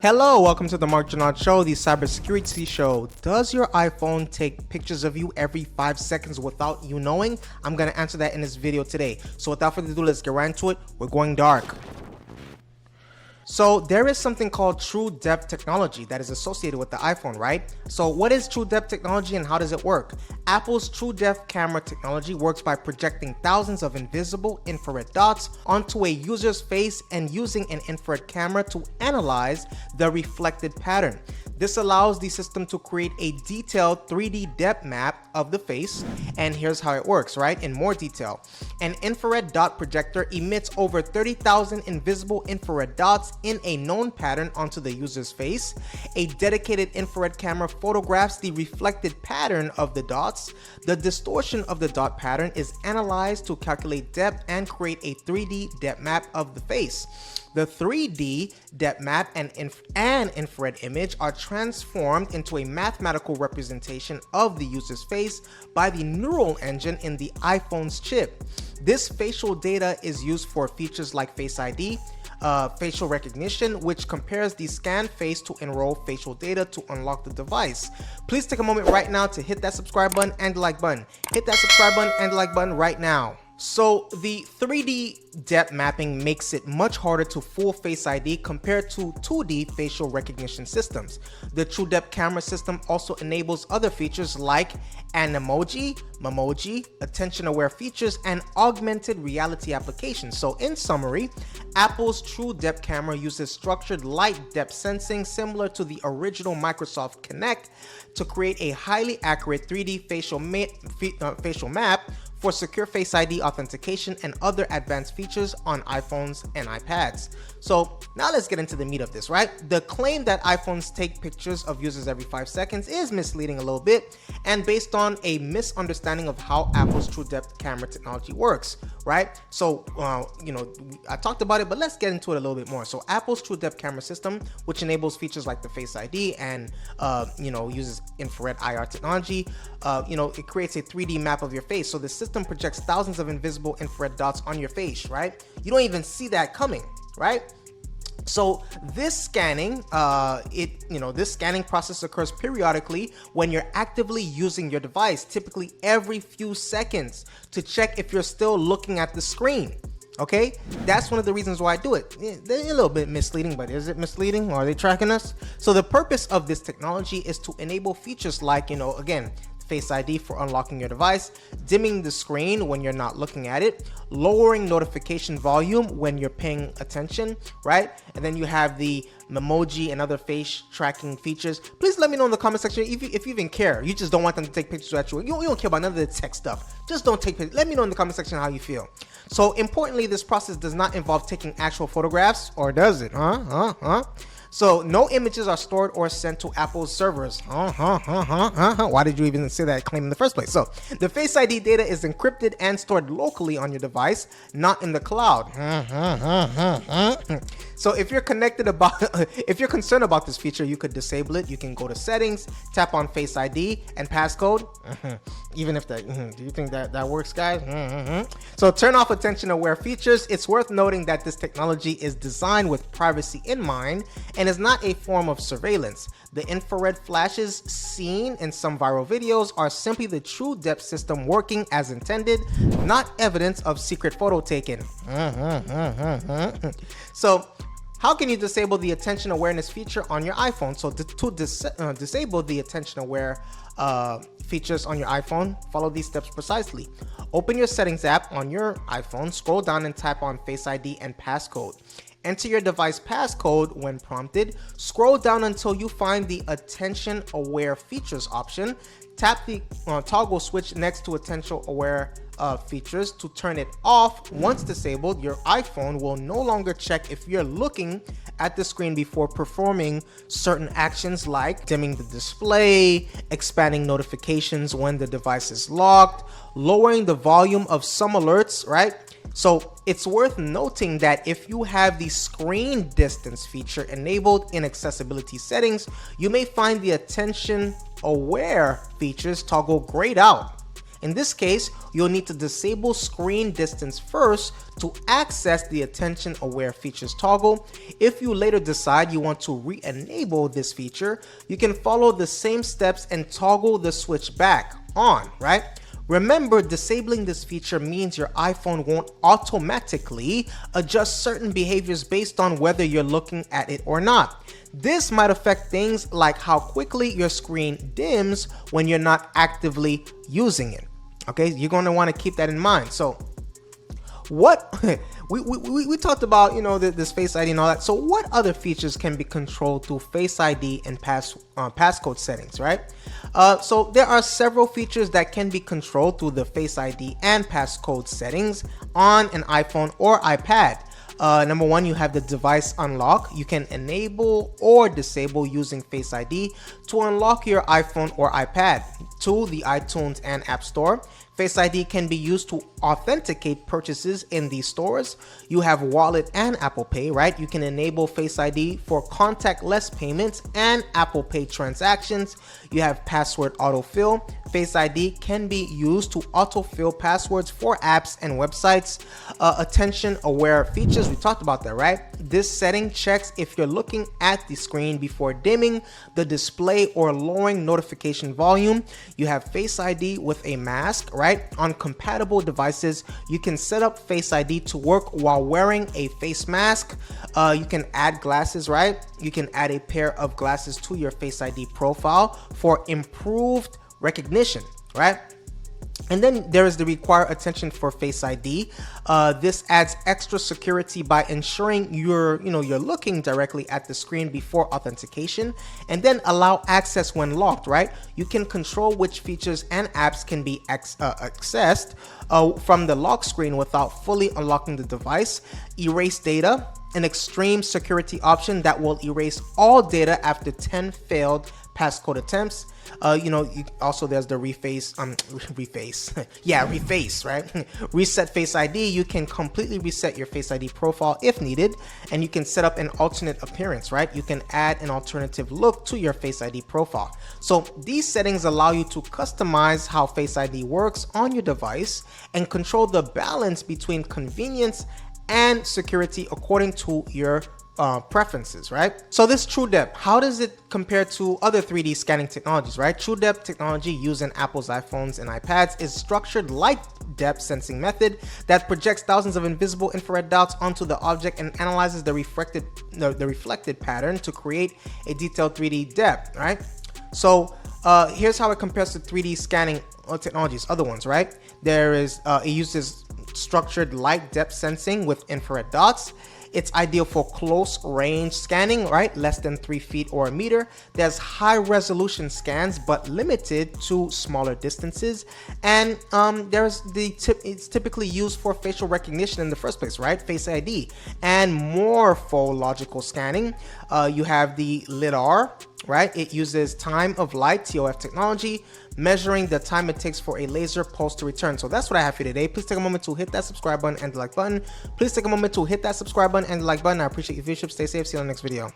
Hello, welcome to the Mark Janard Show, the cybersecurity show. Does your iPhone take pictures of you every 5 seconds without you knowing? I'm going to answer that in this video today. So without further ado, let's get right into it. We're going dark. So there is something called true depth technology that is associated with the iPhone, right? So what is true depth technology and how does it work? Apple's true depth camera technology works by projecting thousands of invisible infrared dots onto a user's face and using an infrared camera to analyze the reflected pattern. This allows the system to create a detailed 3D depth map of the face, and here's how it works, right? In more detail. An infrared dot projector emits over 30,000 invisible infrared dots in a known pattern onto the user's face. A dedicated infrared camera photographs the reflected pattern of the dots. The distortion of the dot pattern is analyzed to calculate depth and create a 3D depth map of the face. The 3D depth map and infrared image are transformed into a mathematical representation of the user's face by the neural engine in the iPhone's chip. This facial data is used for features like Face ID, facial recognition, which compares the scanned face to enroll facial data to unlock the device. Please take a moment right now to hit that subscribe button and the like button. Hit that subscribe button and the like button right now. So the 3D depth mapping makes it much harder to fool Face ID compared to 2D facial recognition systems. The True Depth camera system also enables other features like an emoji, memoji, attention-aware features, and augmented reality applications. So in summary, Apple's True Depth camera uses structured light depth sensing similar to the original Microsoft Kinect to create a highly accurate 3D facial map for secure Face ID authentication and other advanced features on iPhones and iPads. So now let's get into the meat of this, right? The claim that iPhones take pictures of users every 5 seconds is misleading a little bit and based on a misunderstanding of how Apple's True Depth camera technology works, right? So, I talked about it, but let's get into it a little bit more. So Apple's True Depth camera system, which enables features like the Face ID and, uses infrared IR technology, it creates a 3D map of your face. So the system projects thousands of invisible infrared dots on your face, right? You don't even see that coming, right? So this scanning, this scanning process occurs periodically when you're actively using your device, typically every few seconds, to check if you're still looking at the screen. Okay, that's one of the reasons why I do it. They're a little bit misleading, but is it misleading? Or are they tracking us? So the purpose of this technology is to enable features like, again, Face ID for unlocking your device, dimming the screen when you're not looking at it, lowering notification volume when you're paying attention, right? And then you have the memoji and other face tracking features. Please let me know in the comment section if you even care. You just don't want them to take pictures at you. You don't care about none of the tech stuff. Just don't take pictures. Let me know in the comment section how you feel. So importantly, this process does not involve taking actual photographs, or does it? So no images are stored or sent to Apple's servers. Why did you even say that claim in the first place? So the Face ID data is encrypted and stored locally on your device, not in the cloud. So if you're concerned about this feature, you could disable it. You can go to settings, tap on Face ID and passcode. Even if that, do you think that works, guys? So turn off attention aware features. It's worth noting that this technology is designed with privacy in mind and is not a form of surveillance. The infrared flashes seen in some viral videos are simply the True Depth system working as intended, not evidence of secret photo taking. So how can you disable the attention awareness feature on your iPhone? So to disable the attention aware features on your iPhone, follow these steps precisely. Open your settings app on your iPhone, scroll down and tap on Face ID and passcode. Enter your device passcode when prompted. Scroll down until you find the attention aware features option. Tap the toggle switch next to attention aware features to turn it off. Once disabled, your iPhone will no longer check if you're looking at the screen before performing certain actions like dimming the display, expanding notifications when the device is locked, lowering the volume of some alerts, right? So it's worth noting that if you have the screen distance feature enabled in accessibility settings, you may find the attention aware features toggle grayed out. In this case, you'll need to disable screen distance first to access the attention aware features toggle. If you later decide you want to re-enable this feature, you can follow the same steps and toggle the switch back on, right? Remember, disabling this feature means your iPhone won't automatically adjust certain behaviors based on whether you're looking at it or not. This might affect things like how quickly your screen dims when you're not actively using it. Okay, you're going to want to keep that in mind. So what we talked about, this Face ID and all that. So what other features can be controlled through Face ID and passcode settings, right? So there are several features that can be controlled through the Face ID and passcode settings on an iPhone or iPad. Number one, you have the device unlock. You can enable or disable using Face ID to unlock your iPhone or iPad. Two, the iTunes and App Store. Face ID can be used to authenticate purchases in these stores. You have Wallet and Apple Pay, right? You can enable Face ID for contactless payments and Apple Pay transactions. You have password autofill. Face ID can be used to autofill passwords for apps and websites. Attention aware features, we talked about that, right? This setting checks if you're looking at the screen before dimming the display or lowering notification volume. You have Face ID with a mask, right? On compatible devices, you can set up Face ID to work while wearing a face mask. You can add glasses, right? You can add a pair of glasses to your Face ID profile for improved recognition, right? And then there is the require attention for Face ID. This adds extra security by ensuring you're looking directly at the screen before authentication, and then allow access when locked, right? You can control which features and apps can be accessed from the lock screen without fully unlocking the device. Erase data, an extreme security option that will erase all data after 10 failed passcode attempts. Also there's the reface, right? Reset Face ID. You can completely reset your Face ID profile if needed, and you can set up an alternate appearance, right? You can add an alternative look to your Face ID profile. So these settings allow you to customize how Face ID works on your device and control the balance between convenience and security according to your preferences, right? So this TrueDepth, how does it compare to other 3D scanning technologies, right? TrueDepth technology used in Apple's iPhones and iPads is structured light depth sensing method that projects thousands of invisible infrared dots onto the object and analyzes the reflected pattern to create a detailed 3D depth, right? So here's how it compares to 3D scanning technologies, other ones, right? It uses structured light depth sensing with infrared dots. It's ideal for close range scanning, right? Less than 3 feet or a meter. There's high resolution scans, but limited to smaller distances. And it's typically used for facial recognition in the first place, right? Face ID and morphological scanning. You have the LiDAR, right? It uses time of light, TOF technology, measuring the time it takes for a laser pulse to return. So that's what I have for you today. Please take a moment to hit that subscribe button and the like button. Please take a moment to hit that subscribe button and the like button. I appreciate your viewership. Stay safe. See you on the next video.